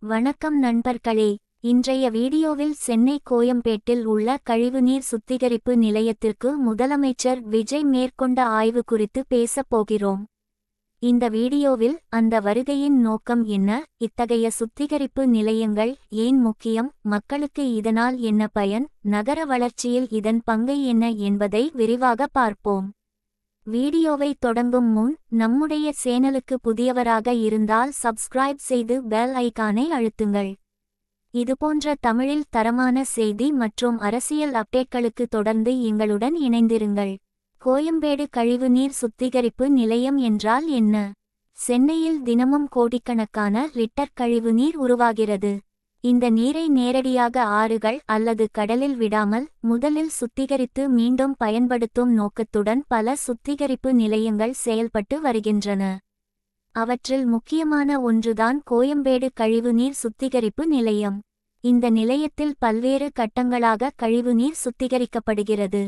வணக்கம் நண்பர்களே. இன்றைய வீடியோவில் சென்னை கோயம்பேட்டில் உள்ள கழிவுநீர் சுத்திகரிப்பு நிலையத்திற்கு முதலமைச்சர் விஜய் மேற்கொண்ட ஆய்வு குறித்து பேசப் போகிறோம். இந்த வீடியோவில் அந்த வருகையின் நோக்கம் என்ன, இத்தகைய சுத்திகரிப்பு நிலையங்கள் ஏன் முக்கியம், மக்களுக்கு இதனால் என்ன பயன், நகர வளர்ச்சியில் இதன் பங்கு என்ன என்பதை விரிவாக பார்ப்போம். வீடியோவை தொடங்கும் முன் நம்முடைய சேனலுக்கு புதியவராக இருந்தால் சப்ஸ்கிரைப் செய்து பெல் ஐகானை அழுத்துங்கள். இதுபோன்ற தமிழில் தரமான செய்தி மற்றும் அரசியல் அப்டேட்களுக்கு தொடர்ந்து எங்களுடன் இணைந்திருங்கள். கோயம்பேடு கழிவுநீர் சுத்திகரிப்பு நிலையம் என்றால் என்ன? சென்னையில் தினமும் கோடிக்கணக்கான லிட்டர் கழிவுநீர் உருவாகிறது. இந்த நீரை நேரடியாக ஆறுகள் அல்லது கடலில் விடாமல் முதலில் சுத்திகரித்து மீண்டும் பயன்படுத்தும் நோக்கத்துடன் பல சுத்திகரிப்பு நிலையங்கள் செயல்பட்டு வருகின்றன. அவற்றில் முக்கியமான ஒன்றுதான் கோயம்பேடு கழிவுநீர் சுத்திகரிப்பு நிலையம். இந்த நிலையத்தில் பல்வேறு கட்டங்களாக கழிவுநீர் சுத்திகரிக்கப்படுகிறது.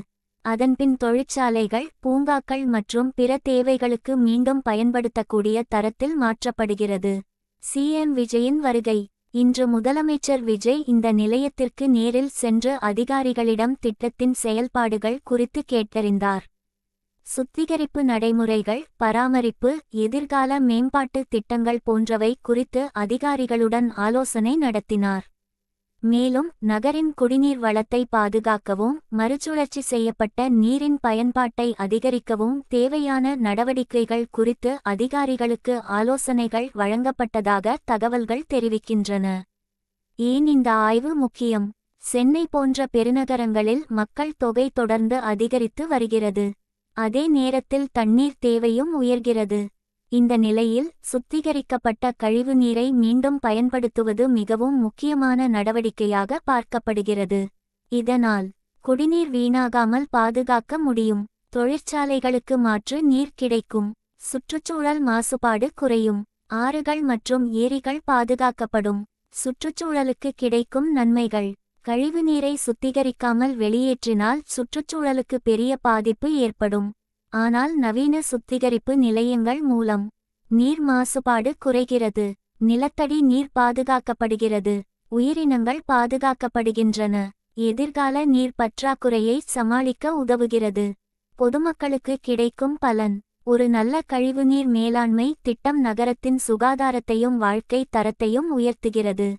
அதன்பின் தொழிற்சாலைகள், பூங்காக்கள் மற்றும் பிற தேவைகளுக்கு மீண்டும் பயன்படுத்தக்கூடிய தரத்தில் மாற்றப்படுகிறது. சிஎம் விஜயின் வருகை. இன்று முதலமைச்சர் விஜய் இந்த நிலையத்திற்கு நேரில் சென்று அதிகாரிகளிடம் திட்டத்தின் செயல்பாடுகள் குறித்து கேட்டறிந்தார். சுத்திகரிப்பு நடைமுறைகள், பராமரிப்பு, எதிர்கால மேம்பாட்டு திட்டங்கள் போன்றவை குறித்து அதிகாரிகளுடன் ஆலோசனை நடத்தினார். மேலும் நகரின் குடிநீர் வளத்தை பாதுகாக்கவும் மறுசுழற்சி செய்யப்பட்ட நீரின் பயன்பாட்டை அதிகரிக்கவும் தேவையான நடவடிக்கைகள் குறித்து அதிகாரிகளுக்கு ஆலோசனைகள் வழங்கப்பட்டதாக தகவல்கள் தெரிவிக்கின்றன. ஏன் இந்த ஆய்வு முக்கியம்? சென்னை போன்ற பெருநகரங்களில் மக்கள் தொகை தொடர்ந்து அதிகரித்து வருகிறது. அதே நேரத்தில் தண்ணீர் தேவையும் உயர்கிறது. இந்த நிலையில் சுத்திகரிக்கப்பட்ட கழிவுநீரை மீண்டும் பயன்படுத்துவது மிகவும் முக்கியமான நடவடிக்கையாக பார்க்கப்படுகிறது. இதனால் குடிநீர் வீணாகாமல் பாதுகாக்க முடியும். தொழிற்சாலைகளுக்கு மாற்று நீர் கிடைக்கும். சுற்றுச்சூழல் மாசுபாடு குறையும். ஆறுகள் மற்றும் ஏரிகள் பாதுகாக்கப்படும். சுற்றுச்சூழலுக்கு கிடைக்கும் நன்மைகள். கழிவுநீரை சுத்திகரிக்காமல் வெளியேற்றினால் சுற்றுச்சூழலுக்கு பெரிய பாதிப்பு ஏற்படும். ஆனால் நவீன சுத்திகரிப்பு நிலையங்கள் மூலம் நீர் மாசுபாடு குறைகிறது. நிலத்தடி நீர் பாதுகாக்கப்படுகிறது. உயிரினங்கள் பாதுகாக்கப்படுகின்றன. எதிர்கால நீர் பற்றாக்குறையை சமாளிக்க உதவுகிறது. பொதுமக்களுக்கு கிடைக்கும் பலன். ஒரு நல்ல கழிவுநீர் மேலாண்மை திட்டம் நகரத்தின் சுகாதாரத்தையும் வாழ்க்கை தரத்தையும் உயர்த்துகிறது.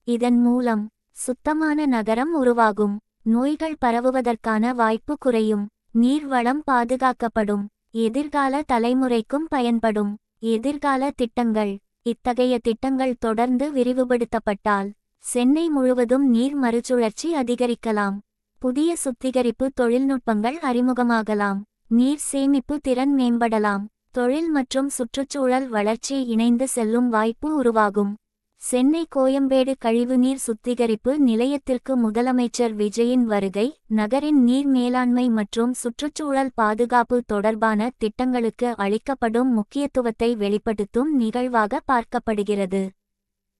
இதன் மூலம் சுத்தமான நகரம் உருவாகும். நோய்கள் பரவுவதற்கான வாய்ப்பு குறையும். நீர்வளம் பாதுகாக்கப்படும். எதிர்கால தலைமுறைக்கும் பயன்படும். எதிர்கால திட்டங்கள். இத்தகைய திட்டங்கள் தொடர்ந்து விரிவுபடுத்தப்பட்டால் சென்னை முழுவதும் நீர் மறுசுழற்சி அதிகரிக்கலாம். புதிய சுத்திகரிப்பு தொழில்நுட்பங்கள் அறிமுகமாகலாம். நீர் சேமிப்பு திறன் மேம்படலாம். தொழில் மற்றும் சுற்றுச்சூழல் வளர்ச்சி இணைந்து செல்லும் வாய்ப்பு உருவாகும். சென்னை கோயம்பேடு கழிவுநீர் சுத்திகரிப்பு நிலையத்திற்கு முதலமைச்சர் விஜயின் வருகை நகரின் நீர் மேலாண்மை மற்றும் சுற்றுச்சூழல் பாதுகாப்பு தொடர்பான திட்டங்களுக்கு அளிக்கப்படும் முக்கியத்துவத்தை வெளிப்படுத்தும் நிகழ்வாக பார்க்கப்படுகிறது.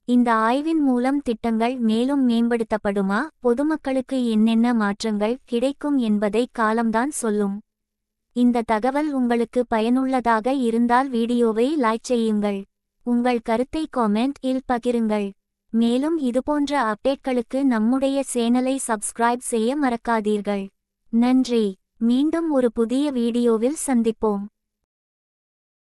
இந்த ஆய்வின் மூலம் திட்டங்கள் மேலும் மேம்படுத்தப்படுமா, பொதுமக்களுக்கு என்னென்ன மாற்றங்கள் கிடைக்கும் என்பதை காலம்தான் சொல்லும். இந்த தகவல் உங்களுக்கு பயனுள்ளதாக இருந்தால் வீடியோவை லைக் செய்யுங்கள். உங்கள் கருத்தை காமெண்ட் இல் பகிருங்கள். மேலும் இதுபோன்ற அப்டேட்களுக்கு நம்முடைய சேனலை சப்ஸ்கிரைப் செய்ய மறக்காதீர்கள். நன்றி. மீண்டும் ஒரு புதிய வீடியோவில் சந்திப்போம்.